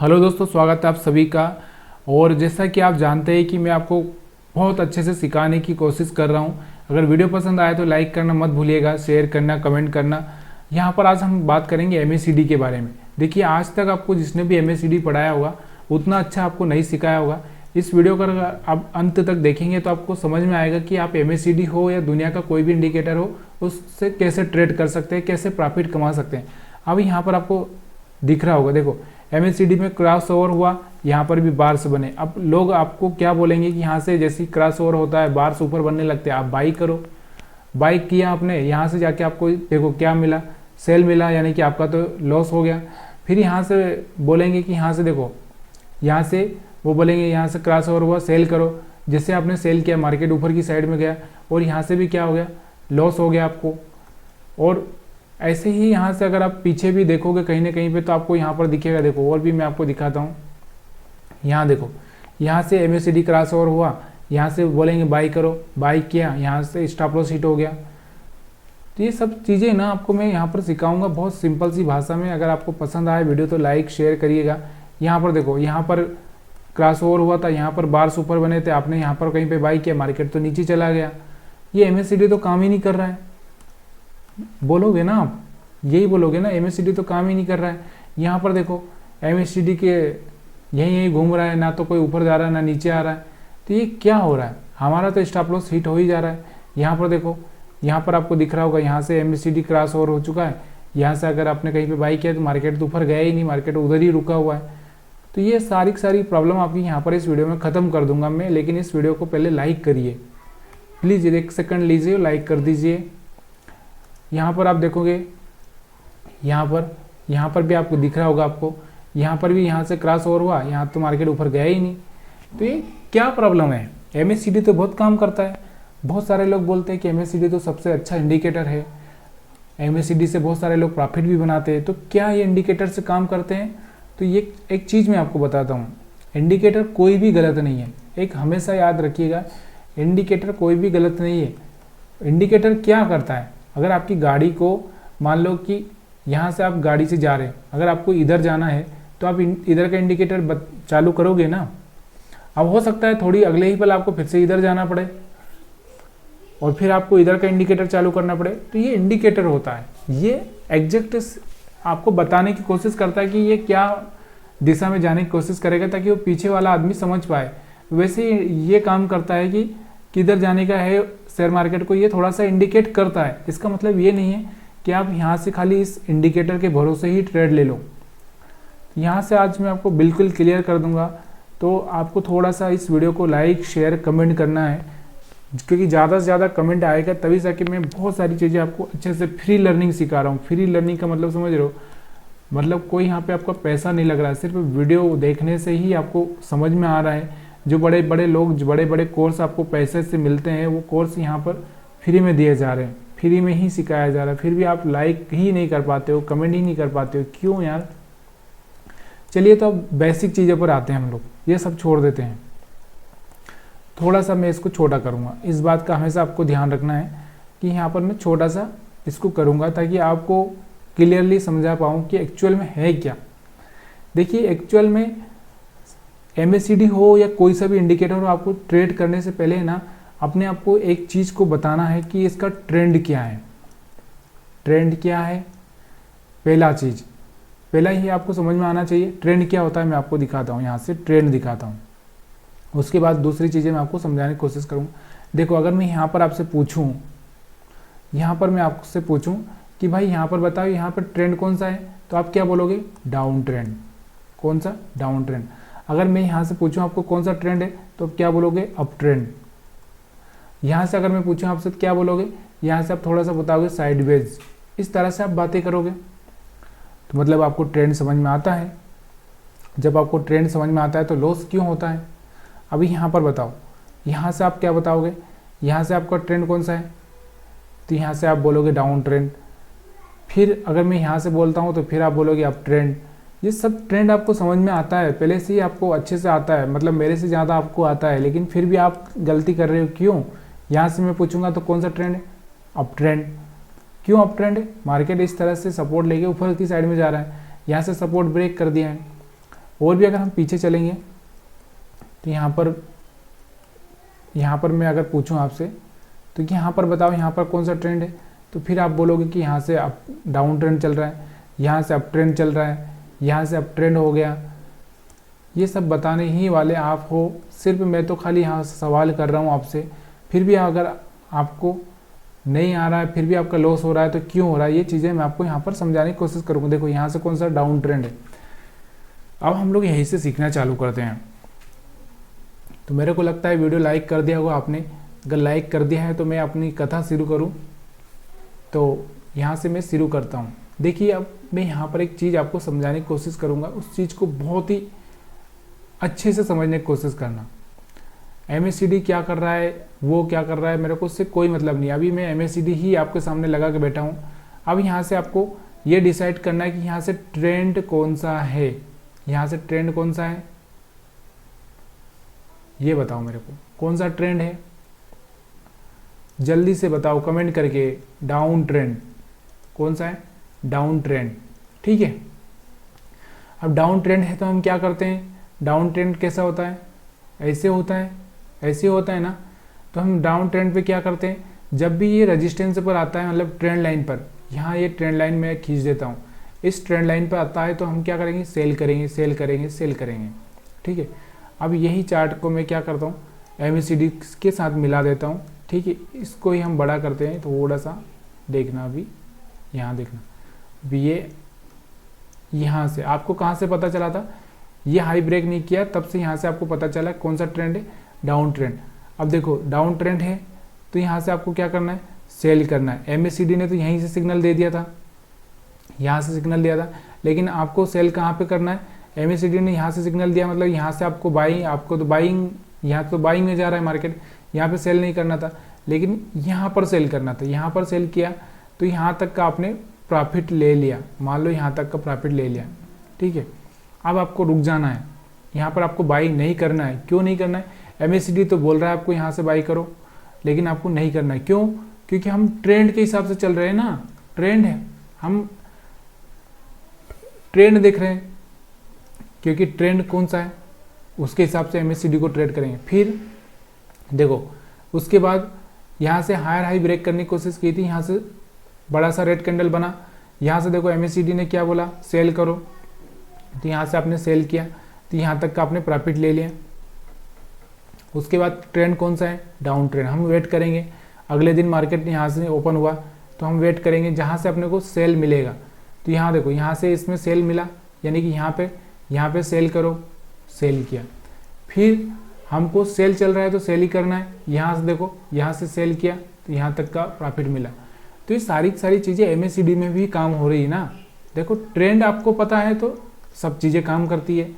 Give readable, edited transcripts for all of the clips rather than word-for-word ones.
Hello दोस्तों, स्वागत है आप सभी का। और जैसा कि आप जानते हैं कि मैं आपको बहुत अच्छे से सिखाने की कोशिश कर रहा हूं। अगर वीडियो पसंद आए तो लाइक करना मत भूलिएगा, शेयर करना, कमेंट करना। यहां पर आज हम बात करेंगे एमएससीडी के बारे में। देखिए, आज तक आपको जिसने भी एमएससीडी पढ़ाया होगा उतना अच्छा आपको नहीं सिखाया होगा। इस वीडियो को अगर आप अंत तक देखेंगे तो आपको समझ में आएगा कि आप एमएससीडी हो या दुनिया का कोई भी इंडिकेटर हो, उससे कैसे ट्रेड कर सकते हैं, कैसे प्रॉफिट कमा सकते हैं। अब यहाँ पर आपको दिख रहा होगा, देखो एमएससीडी में क्रॉस ओवर हुआ, यहाँ पर भी बार्स बने। अब लोग आपको क्या बोलेंगे कि यहाँ से जैसे क्रॉस ओवर होता है बार्स ऊपर बनने लगते हैं, आप बाई करो। बाई किया आपने, यहाँ से जाके आपको देखो क्या मिला, सेल मिला, यानी कि आपका तो लॉस हो गया। फिर यहाँ से बोलेंगे कि यहाँ से देखो, यहाँ से वो बोलेंगे यहाँ से क्रॉस ओवर हुआ, सेल करो। जैसे आपने सेल किया, मार्केट ऊपर की साइड में गया और यहाँ से भी क्या हो गया, लॉस हो गया आपको। और ऐसे ही यहाँ से अगर आप पीछे भी देखोगे कहीं ना कहीं पे तो आपको यहाँ पर दिखेगा। देखो और भी मैं आपको दिखाता हूँ। यहाँ देखो, यहाँ से एमएससीडी क्रॉस ओवर हुआ, यहाँ से बोलेंगे बाई करो, बाई किया, यहाँ से स्टॉप लॉस हिट हो गया। तो ये सब चीज़ें ना आपको मैं यहाँ पर सिखाऊंगा बहुत सिंपल सी भाषा में। अगर आपको पसंद आए वीडियो तो लाइक शेयर करिएगा। यहाँ पर देखो, यहाँ पर क्रॉस ओवर हुआ था, यहाँ पर बार्स ऊपर बने थे, आपने यहाँ पर कहीं पे बाई किया, मार्केट तो नीचे चला गया। ये एमएससीडी तो काम ही नहीं कर रहा है, बोलोगे ना आप, यही बोलोगे ना, एमएससीडी तो काम ही नहीं कर रहा है। यहाँ पर देखो एमएससीडी के यहीं यहीं घूम रहा है, ना तो कोई ऊपर जा रहा है ना नीचे आ रहा है। तो ये क्या हो रहा है, हमारा तो स्टॉप लॉस हिट हो ही जा रहा है। यहाँ पर देखो, यहाँ पर आपको दिख रहा होगा, यहाँ से एमएससीडी क्रॉस ओवर हो चुका है। यहाँ से अगर आपने कहीं पे बाई किया तो मार्केट तो ऊपर गया ही नहीं, मार्केट उधर ही रुका हुआ है। तो ये सारी सारी प्रॉब्लम आपकी यहाँ पर इस वीडियो में ख़त्म कर दूंगा मैं। लेकिन इस वीडियो को पहले लाइक करिए प्लीज़, 1 सेकंड लीजिए, लाइक कर दीजिए। यहाँ पर आप देखोगे, यहाँ पर भी आपको दिख रहा होगा, आपको यहाँ पर भी यहाँ से क्रॉस ओवर हुआ, यहाँ तो मार्केट ऊपर गया ही नहीं। तो ये क्या प्रॉब्लम है, एमएससीडी तो बहुत काम करता है। बहुत सारे लोग बोलते हैं कि एमएससीडी तो सबसे अच्छा इंडिकेटर है, एमएससीडी से बहुत सारे लोग प्रॉफिट भी बनाते हैं। तो क्या ये इंडिकेटर से काम करते हैं? तो ये एक चीज़ मैं आपको बताता हूँ, इंडिकेटर कोई भी गलत नहीं है। एक हमेशा याद रखिएगा, इंडिकेटर कोई भी गलत नहीं है। इंडिकेटर क्या करता है, अगर आपकी गाड़ी को मान लो कि यहाँ से आप गाड़ी से जा रहे हैं, अगर आपको इधर जाना है तो आप इधर का इंडिकेटर चालू करोगे ना। अब हो सकता है थोड़ी अगले ही पल आपको फिर से इधर जाना पड़े और फिर आपको इधर का इंडिकेटर चालू करना पड़े। तो ये इंडिकेटर होता है, ये एग्जैक्ट आपको बताने की कोशिश करता है कि ये क्या दिशा में जाने की कोशिश करेगा, ताकि वो पीछे वाला आदमी समझ पाए। वैसे ये काम करता है कि किधर जाने का है शेयर मार्केट को, ये थोड़ा सा इंडिकेट करता है। इसका मतलब ये नहीं है कि आप यहाँ से खाली इस इंडिकेटर के भरोसे ही ट्रेड ले लो। यहाँ से आज मैं आपको बिल्कुल क्लियर कर दूंगा। तो आपको थोड़ा सा इस वीडियो को लाइक शेयर कमेंट करना है, क्योंकि ज़्यादा से ज़्यादा कमेंट आएगा तभी जाके मैं बहुत सारी चीज़ें आपको अच्छे से फ्री लर्निंग सिखा रहा हूँ। फ्री लर्निंग का मतलब समझ रहे हो, मतलब कोई यहाँ पे आपका पैसा नहीं लग रहा है, सिर्फ वीडियो देखने से ही आपको समझ में आ रहा है। जो बड़े बड़े लोग, जो बड़े बड़े कोर्स आपको पैसे से मिलते हैं, वो कोर्स यहाँ पर फ्री में दिए जा रहे हैं, फ्री में ही सिखाया जा रहा है। फिर भी आप लाइक ही नहीं कर पाते हो, कमेंट ही नहीं कर पाते हो, क्यों यार? चलिए तो अब बेसिक चीज़ों पर आते हैं हम लोग, ये सब छोड़ देते हैं। थोड़ा सा मैं इसको छोटा करूँगा, इस बात का हमेशा आपको ध्यान रखना है कि यहाँ पर मैं छोटा सा इसको करूँगा ताकि आपको क्लियरली समझा पाऊँ कि एक्चुअल में है क्या। देखिए, एक्चुअल में एमएससीडी हो या कोई सा भी इंडिकेटर हो, आपको ट्रेड करने से पहले ना अपने आप को एक चीज़ को बताना है कि इसका ट्रेंड क्या है। ट्रेंड क्या है, पहला चीज़, पहला ही आपको समझ में आना चाहिए। ट्रेंड क्या होता है मैं आपको दिखाता हूँ, यहाँ से ट्रेंड दिखाता हूँ। उसके बाद दूसरी चीज़ें मैं आपको समझाने की कोशिश करूँगा। देखो, अगर मैं यहाँ पर आपसे पूछूँ, यहाँ पर मैं आपसे पूछूँ कि भाई यहाँ पर बताओ यहाँ पर ट्रेंड कौन सा है, तो आप क्या बोलोगे? Down trend. कौन सा? Down trend. अगर मैं यहाँ से पूछूं आपको कौन सा ट्रेंड है, तो आप क्या बोलोगे? Up trend. यहाँ से अगर मैं पूछूं आपसे तो क्या बोलोगे? यहाँ से आप थोड़ा सा बताओगे साइडवेज। इस तरह से आप बातें करोगे तो मतलब आपको ट्रेंड समझ में आता है। जब आपको ट्रेंड समझ में आता है तो लॉस क्यों होता है? अभी यहाँ पर बताओ, यहाँ से आप क्या बताओगे? यहाँ से आपका ट्रेंड कौन सा है, तो यहाँ से आप बोलोगे डाउन ट्रेंड। फिर अगर मैं यहाँ से बोलता हूँ तो फिर आप बोलोगे अप ट्रेंड। ये सब ट्रेंड आपको समझ में आता है, पहले से ही आपको अच्छे से आता है, मतलब मेरे से ज़्यादा आपको आता है, लेकिन फिर भी आप गलती कर रहे हो। क्यों? यहाँ से मैं पूछूंगा तो कौन सा ट्रेंड है? Up trend. क्यों अप ट्रेंड है? मार्केट इस तरह से सपोर्ट लेके ऊपर की साइड में जा रहा है, यहाँ से सपोर्ट ब्रेक कर दिया है, और भी अगर हम पीछे चलेंगे तो यहाँ पर मैं अगर पूछूं आपसे तो कि यहाँ पर बताओ यहाँ पर कौन सा ट्रेंड है, तो फिर आप बोलोगे कि यहाँ से अप डाउन ट्रेंड चल रहा है, यहाँ से अप ट्रेंड चल रहा है, यहाँ से अप ट्रेंड हो गया। ये सब बताने ही वाले आप हो, सिर्फ मैं तो खाली यहाँ से सवाल कर रहा हूँ आपसे। फिर भी अगर आपको नहीं आ रहा है, फिर भी आपका लॉस हो रहा है, तो क्यों हो रहा है, ये चीज़ें मैं आपको यहाँ पर समझाने की कोशिश करूँगा। देखो यहाँ से कौन सा डाउन ट्रेंड है। अब हम लोग यहीं से सीखना चालू करते हैं। तो मेरे को लगता है वीडियो लाइक कर दिया होगा आपने। अगर लाइक कर दिया है तो मैं अपनी कथा शुरू करूँ। तो यहाँ से मैं शुरू करता हूँ। देखिए अब मैं यहाँ पर एक चीज़ आपको समझाने की कोशिश करूँगा, उस चीज़ को बहुत ही अच्छे से समझने की कोशिश करना। MACD क्या कर रहा है, वो क्या कर रहा है, मेरे को उससे कोई मतलब नहीं। अभी मैं MACD ही आपके सामने लगा के बैठा हूँ। अब यहाँ से आपको ये डिसाइड करना है कि यहाँ से ट्रेंड कौन सा है, यहाँ से ट्रेंड कौन सा है, ये बताओ मेरे को कौन सा ट्रेंड है। जल्दी से बताओ कमेंट करके। डाउन ट्रेंड कौन सा है, डाउन ट्रेंड, ठीक है। अब डाउन ट्रेंड है तो हम क्या करते हैं, डाउन ट्रेंड कैसा होता है, ऐसे होता है, ऐसे होता है ना। तो हम डाउन ट्रेंड पे क्या करते हैं, जब भी ये रेजिस्टेंस पर आता है, मतलब ट्रेंड लाइन पर, यहाँ ये ट्रेंड लाइन में खींच देता हूँ, इस ट्रेंड लाइन पर आता है तो हम क्या करेंगे, सेल करेंगे, सेल करेंगे, सेल करेंगे, ठीक है। अब यही चार्ट को मैं क्या करता हूँ, MACD के साथ मिला देता हूँ, ठीक है। इसको ही हम बड़ा करते हैं, थोड़ा सा देखना, अभी यहाँ देखना। अभी ये यहाँ से आपको कहाँ से पता चला था, ये हाई ब्रेक नहीं किया, तब से यहाँ से आपको पता चला कौन सा ट्रेंड है, डाउन ट्रेंड। अब देखो डाउन ट्रेंड है तो यहाँ से आपको क्या करना है, सेल करना है। MACD ने तो यहीं से सिग्नल दे दिया था, यहाँ से सिग्नल दिया था, लेकिन आपको सेल कहाँ पे करना है। MACD ने यहाँ से सिग्नल दिया, मतलब यहाँ से आपको बाइंग, आपको तो बाइंग, यहाँ तो बाइंग में जा रहा है मार्केट, यहाँ पे सेल नहीं करना था, लेकिन यहाँ पर सेल करना था। यहाँ पर सेल किया तो यहाँ तक का आपने प्रॉफिट ले लिया, मान लो यहाँ तक का प्रॉफिट ले लिया, ठीक है। अब आपको रुक जाना है, यहाँ पर आपको बाई नहीं करना है। क्यों नहीं करना है, MACD तो बोल रहा है आपको यहाँ से बाई करो, लेकिन आपको नहीं करना है। क्यों, क्योंकि हम ट्रेंड के हिसाब से चल रहे हैं ना, ट्रेंड है, हम ट्रेंड देख रहे हैं, क्योंकि ट्रेंड कौन सा है उसके हिसाब से MACD को ट्रेड करेंगे। फिर देखो उसके बाद यहाँ से हायर हाई ब्रेक करने की कोशिश की थी, यहाँ से बड़ा सा रेड कैंडल बना, यहाँ से देखो MACD ने क्या बोला, सेल करो, तो यहाँ से आपने सेल किया, तो यहाँ तक का आपने प्रॉफिट ले लिया। उसके बाद ट्रेंड कौन सा है, डाउन ट्रेंड। हम वेट करेंगे, अगले दिन मार्केट यहाँ से ओपन हुआ तो हम वेट करेंगे जहाँ से अपने को सेल मिलेगा। तो यहाँ देखो, यहाँ से इसमें सेल मिला, यानी कि यहाँ पे सेल करो, सेल किया। फिर हमको सेल चल रहा है तो सेल ही करना है। यहाँ से देखो, यहाँ से सेल किया तो यहाँ तक का प्रॉफिट मिला। तो ये सारी चीज़ें MACD में भी काम हो रही है ना। देखो ट्रेंड आपको पता है तो सब चीज़ें काम करती है।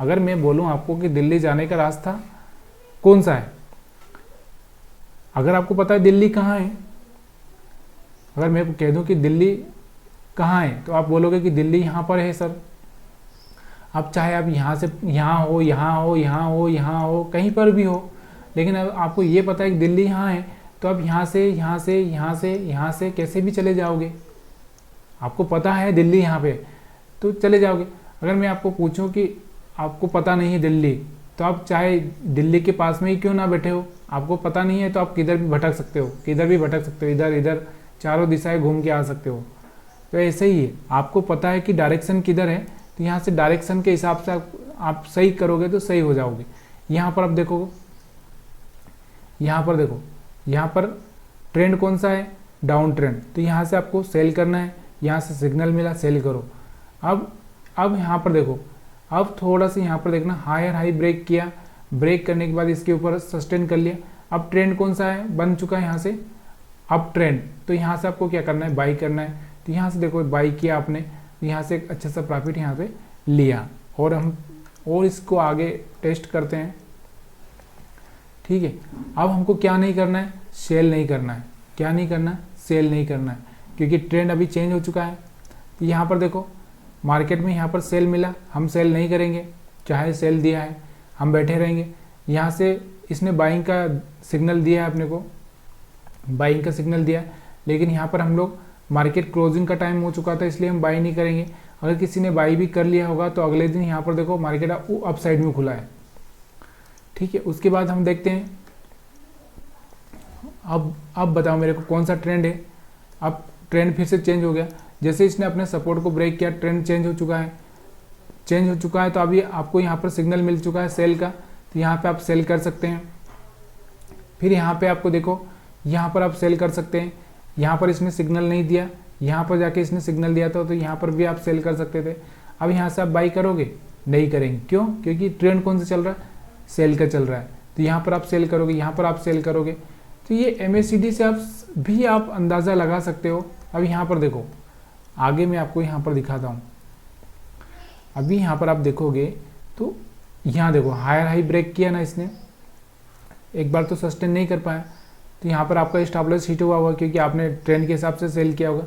अगर मैं बोलूँ आपको कि दिल्ली जाने का रास्ता कौन सा है, अगर आपको पता है दिल्ली कहाँ है, अगर मैं कह दूँ कि दिल्ली कहाँ है, तो आप बोलोगे कि दिल्ली यहाँ पर है सर। अब चाहे आप यहाँ से यहाँ हो, यहाँ हो, यहाँ हो, यहाँ हो, कहीं पर भी हो, लेकिन अब आपको ये पता है कि दिल्ली यहाँ है, तो आप यहाँ से यहाँ से यहाँ से यहाँ से कैसे भी चले जाओगे। आपको पता है दिल्ली यहाँ पे तो चले जाओगे। अगर मैं आपको पूछूं कि आपको पता नहीं है दिल्ली, तो आप चाहे दिल्ली के पास में ही क्यों ना बैठे हो, आपको पता नहीं है तो आप किधर भी भटक सकते हो, किधर भी भटक सकते हो, इधर इधर चारों दिशाएं घूम के आ सकते हो। तो ऐसे ही है, आपको पता है कि डायरेक्शन किधर है, तो यहाँ से डायरेक्शन के हिसाब से आप सही करोगे तो सही हो जाओगे। यहाँ पर आप देखो, यहाँ पर देखो, यहाँ पर ट्रेंड कौन सा है, डाउन ट्रेंड। तो यहाँ से आपको सेल करना है, यहाँ से सिग्नल मिला, सेल करो। अब यहाँ पर देखो, अब थोड़ा सा यहाँ पर देखना, हायर हाई ब्रेक किया, ब्रेक करने के बाद इसके ऊपर सस्टेन कर लिया। अब ट्रेंड कौन सा है, बन चुका है यहाँ से अप ट्रेंड। तो यहाँ से आपको क्या करना है, बाई करना है। तो यहाँ से देखो बाई किया आपने, तो यहाँ से एक अच्छा सा प्रॉफिट यहाँ पे लिया। और हम और इसको आगे टेस्ट करते हैं, ठीक है। अब हमको क्या नहीं करना है, सेल नहीं करना है। क्या नहीं करना है, सेल नहीं करना है, क्योंकि ट्रेंड अभी चेंज हो चुका है। तो यहाँ पर देखो मार्केट में यहाँ पर सेल मिला, हम सेल नहीं करेंगे, चाहे सेल दिया है हम बैठे रहेंगे। यहाँ से इसने बाइंग का सिग्नल दिया है, अपने को बाइंग का सिग्नल दिया, लेकिन यहाँ पर हम लोग मार्केट क्लोजिंग का टाइम हो चुका था, इसलिए हम बाई नहीं करेंगे। अगर किसी ने बाई भी कर लिया होगा तो अगले दिन यहाँ पर देखो मार्केट अप साइड में खुला है, ठीक है। उसके बाद हम देखते हैं, अब बताओ मेरे को कौन सा ट्रेंड है। अब ट्रेंड फिर से चेंज हो गया, जैसे इसने अपने सपोर्ट को ब्रेक किया ट्रेंड चेंज हो चुका है, तो अभी आपको यहाँ पर सिग्नल मिल चुका है सेल का, तो यहाँ पे आप सेल कर सकते हैं। फिर यहाँ पे आपको देखो, यहाँ पर आप सेल कर सकते हैं। यहाँ पर इसने सिग्नल नहीं दिया, यहाँ पर जाके इसने सिग्नल दिया था, तो यहाँ पर भी आप सेल कर सकते थे। अब यहाँ से आप बाई करोगे? नहीं करेंगे, क्यों? क्योंकि ट्रेंड कौन सा चल रहा है? सेल का चल रहा है, तो यहाँ पर आप सेल करोगे, यहाँ पर आप सेल करोगे। तो ये MACD से आप अंदाज़ा लगा सकते हो। अब यहाँ पर देखो, आगे मैं आपको यहाँ पर दिखाता हूँ। अभी यहाँ पर आप देखोगे तो यहाँ देखो हायर हाई ब्रेक किया ना इसने, एक बार तो सस्टेन नहीं कर पाया, तो यहाँ पर आपका स्टॉप लॉस हिट हुआ होगा क्योंकि आपने ट्रेंड के हिसाब से सेल किया होगा।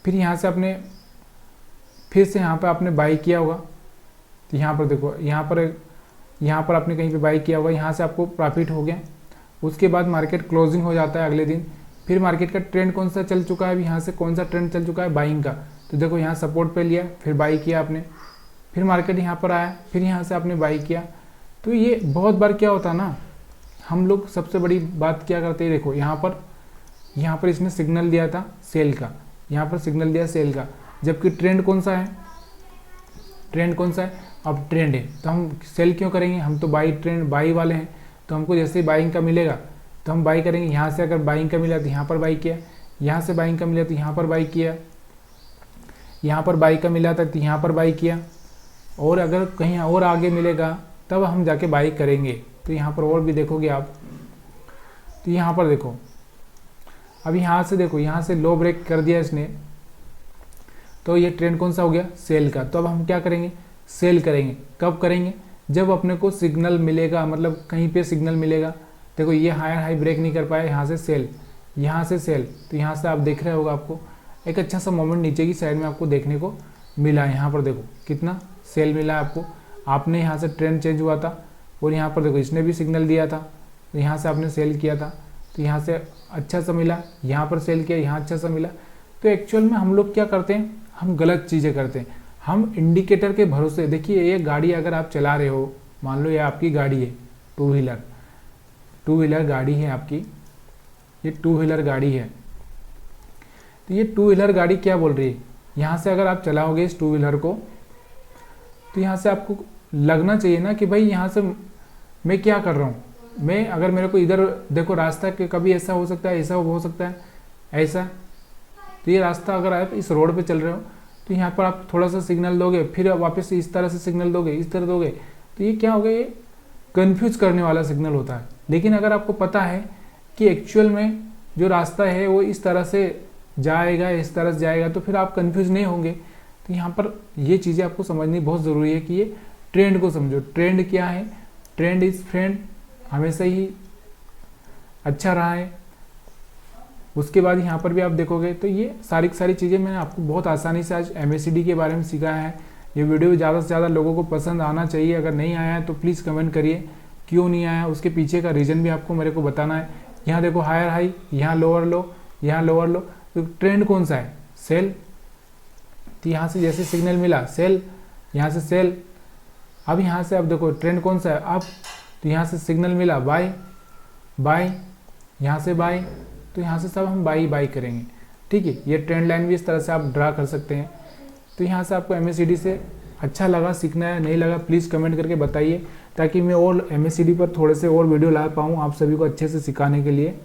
फिर यहाँ से आपने फिर से यहाँ पर आपने बाई किया होगा, तो यहाँ पर देखो यहाँ पर आपने कहीं पे बाई किया होगा, यहाँ से आपको प्रॉफिट हो गया। उसके बाद मार्केट क्लोजिंग हो जाता है अगले दिन। फिर मार्केट का ट्रेंड कौन सा चल चुका है? अभी यहाँ से कौन सा ट्रेंड चल चुका है? बाइंग का। तो देखो यहाँ सपोर्ट पे लिया, फिर बाई किया आपने, फिर मार्केट यहाँ पर आया, फिर यहाँ से आपने बाई किया। तो ये बहुत बार क्या होता है ना, हम लोग सबसे बड़ी बात क्या करते हैं, देखो यहाँ पर इसने सिग्नल दिया था सेल का, यहाँ पर सिग्नल दिया सेल का, जबकि ट्रेंड कौन सा है? ट्रेंड कौन सा है? अब ट्रेंड है, तो हम सेल क्यों करेंगे? हम तो बाई वाले हैं, तो हमको जैसे ही बाइंग का मिलेगा तो हम बाई करेंगे। यहाँ से अगर बाइंग का मिला तो यहाँ पर बाई किया, यहाँ से बाइंग का मिला तो यहाँ पर बाई किया, यहाँ पर बाई का मिला था तो यहाँ पर बाई किया, और अगर कहीं और आगे मिलेगा तब हम जाके बाई करेंगे। तो यहाँ पर और भी देखोगे आप, तो यहाँ पर देखो, अब यहाँ से देखो, यहाँ से लो ब्रेक कर दिया इसने, तो ये ट्रेंड कौन सा हो गया? सेल का। तो अब हम क्या करेंगे? सेल करेंगे। कब करेंगे? जब अपने को सिग्नल मिलेगा, मतलब कहीं पे सिग्नल मिलेगा। देखो ये हायर हाई ब्रेक नहीं कर पाया, यहाँ से सेल, यहाँ से सेल, तो यहाँ से आप देख रहे होगा आपको एक अच्छा सा मोमेंट नीचे की साइड में आपको देखने को मिला है। यहाँ पर देखो कितना सेल मिला है आपको, आपने यहाँ से ट्रेंड चेंज हुआ था, और यहाँ पर देखो इसने भी सिग्नल दिया था, तो यहाँ से आपने सेल किया था, तो यहाँ से अच्छा सा मिला, यहाँ पर सेल किया, यहाँ अच्छा सा मिला। तो एक्चुअल में हम लोग क्या करते हैं, हम गलत चीज़ें करते हैं। हम इंडिकेटर के भरोसे, देखिए ये गाड़ी अगर आप चला रहे हो, मान लो ये आपकी गाड़ी है, टू व्हीलर गाड़ी है आपकी, ये टू व्हीलर गाड़ी है। तो ये टू व्हीलर गाड़ी क्या बोल रही है, यहाँ से अगर आप चलाओगे इस टू व्हीलर को, तो यहाँ से आपको लगना चाहिए ना कि भाई यहाँ से मैं क्या कर रहा हूँ। मैं अगर मेरे को इधर देखो रास्ता के कभी ऐसा हो सकता है, ऐसा हो सकता है, ऐसा। तो ये रास्ता अगर आप इस रोड पे चल रहे हो तो यहाँ पर आप थोड़ा सा सिग्नल दोगे, फिर वापस इस तरह से सिग्नल दोगे, इस तरह दोगे, तो ये क्या होगा, ये कंफ्यूज करने वाला सिग्नल होता है। लेकिन अगर आपको पता है कि एक्चुअल में जो रास्ता है वो इस तरह से जाएगा, इस तरह से जाएगा, तो फिर आप कंफ्यूज नहीं होंगे। तो यहाँ पर ये चीज़ें आपको समझनी बहुत ज़रूरी है कि ये ट्रेंड को समझो। ट्रेंड क्या है? ट्रेंड इज फ्रेंड, हमेशा ही अच्छा रहा है। उसके बाद यहाँ पर भी आप देखोगे तो ये सारी चीज़ें मैंने आपको बहुत आसानी से आज MACD के बारे में सिखाया है। ये वीडियो ज़्यादा से ज़्यादा लोगों को पसंद आना चाहिए। अगर नहीं आया है तो प्लीज़ कमेंट करिए क्यों नहीं आया, उसके पीछे का रीज़न भी आपको मेरे को बताना है। यहाँ देखो हायर हाई, यहाँ लोअर लो, यहाँ लोअर लो, तो ट्रेंड कौन सा है? सेल। तो यहाँ से जैसे सिग्नल मिला सेल, यहाँ से सेल। अब यहाँ से अब देखो ट्रेंड कौन सा है? अब तो यहाँ से सिग्नल मिला बाय, यहाँ से बाय, तो यहाँ से सब हम बाई करेंगे, ठीक है। ये ट्रेंड लाइन भी इस तरह से आप ड्रा कर सकते हैं। तो यहाँ से आपको MACD से अच्छा लगा, सीखना है, नहीं लगा प्लीज़ कमेंट करके बताइए, ताकि मैं और MACD पर थोड़े से और वीडियो ला पाऊँ आप सभी को अच्छे से सिखाने के लिए।